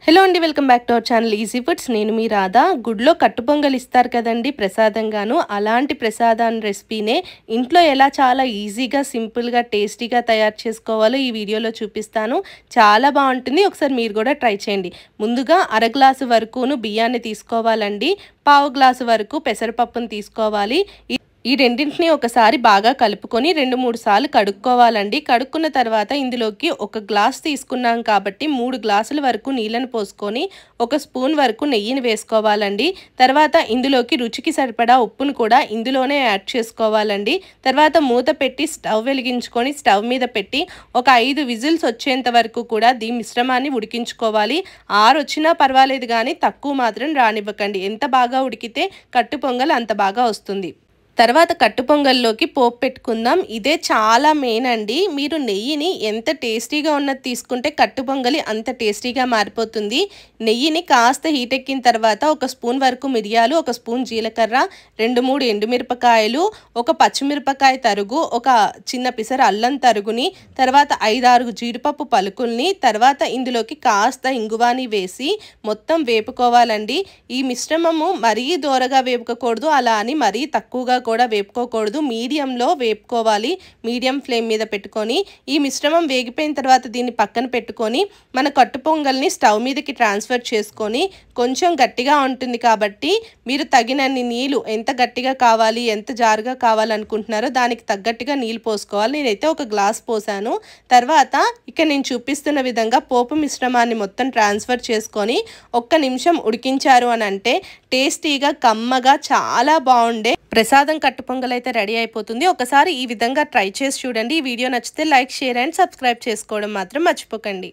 Hello అండి, welcome back to our channel easy foods. నేను మీ రాధా. గుడిలో కట్టు పొంగల్ ఇస్తారు కదండి ప్రసాదంగాను, అలాంటి ప్రసాదాన్ని రెసిపీనే ఇంట్లో ఎలా చాలా ఈజీగా సింపుల్గా టేస్టీగా తయారు చేసుకోవాలో ఈ వీడియోలో చూపిస్తాను. చాలా బాగుంటుంది, ఒకసారి మీరు కూడా ట్రై చేయండి. ముందుగా అర గ్లాసు వరకును బియ్యాన్ని తీసుకోవాలండి. పావు గ్లాసు వరకు పెసరపప్పును తీసుకోవాలి. ఈ రెండింటిని ఒకసారి బాగా కలుపుకొని 2-3 సార్లు కడుక్కోవాలండి. కడుక్కున్న తర్వాత ఇందులోకి ఒక గ్లాస్ తీసుకున్నాం కాబట్టి 3 గ్లాసుల వరకు నీళ్ళను పోసుకొని 1 స్పూన్ వరకు నెయ్యిని వేసుకోవాలండి. తర్వాత ఇందులోకి రుచికి సరిపడా ఉప్పును కూడా ఇందులోనే యాడ్ చేసుకోవాలండి. తర్వాత మూత పెట్టి స్టవ్ వెలిగించుకొని స్టవ్ మీద పెట్టి ఒక 5 విజిల్స్ వచ్చేంత వరకు కూడా ఈ మిశ్రమాన్ని ఉడికించుకోవాలి. 6 వచ్చినా పర్వాలేదు కానీ తక్కువ మాత్రం రానివ్వకండి. ఎంత బాగా ఉడికితే కట్టు పొంగల్ అంత బాగా వస్తుంది. తర్వాత కట్టు పొంగల్లోకి పోపు పెట్టుకుందాం. ఇదే చాలా మెయిన్ అండి. మీరు నెయ్యిని ఎంత టేస్టీగా ఉన్నది తీసుకుంటే కట్టు పొంగలి అంత టేస్టీగా మారిపోతుంది. నెయ్యిని కాస్త హీట్ ఎక్కిన తర్వాత 1 స్పూన్ వరకు మిరియాలు, 1 స్పూన్ జీలకర్ర, 2-3 ఎండుమిరపకాయలు, 1 పచ్చిమిరపకాయ తరుగు, ఒక చిన్న పిసర అల్లం తరుగుని, తర్వాత 5-6 జీడిపప్పు పలుకుల్ని, తర్వాత ఇందులోకి కాస్త ఇంగువాని వేసి మొత్తం వేపుకోవాలండి. ఈ మిశ్రమము మరీ దోరగా వేపుకోకూడదు, అలా అని మరీ తక్కువగా కూడా వేపుకోకూడదు. మీడియంలో వేపుకోవాలి. మీడియం ఫ్లేమ్ మీద పెట్టుకొని ఈ మిశ్రమం వేగిపోయిన తర్వాత దీన్ని పక్కన పెట్టుకొని మన కట్టు పొంగల్ని స్టవ్ మీదకి ట్రాన్స్ఫర్ చేసుకొని కొంచెం గట్టిగా ఉంటుంది కాబట్టి మీరు తగినన్ని నీళ్ళు, ఎంత గట్టిగా కావాలి ఎంత జారుగా కావాలనుకుంటున్నారో దానికి తగ్గట్టుగా నీళ్ళు పోసుకోవాలి. నేనైతే 1 గ్లాస్ పోసాను. తర్వాత ఇక నేను చూపిస్తున్న విధంగా పోపు మిశ్రమాన్ని మొత్తం ట్రాన్స్ఫర్ చేసుకొని 1 నిమిషం ఉడికించారు అని అంటే టేస్టీగా కమ్మగా చాలా బాగుండే ప్రసాదం కట్టు పొంగల్ అయితే రెడీ అయిపోతుంది. ఒకసారి ఈ విధంగా ట్రై చేసి చూడండి. ఈ వీడియో నచ్చితే లైక్, షేర్ అండ్ సబ్స్క్రైబ్ చేసుకోవడం మాత్రం మర్చిపోకండి.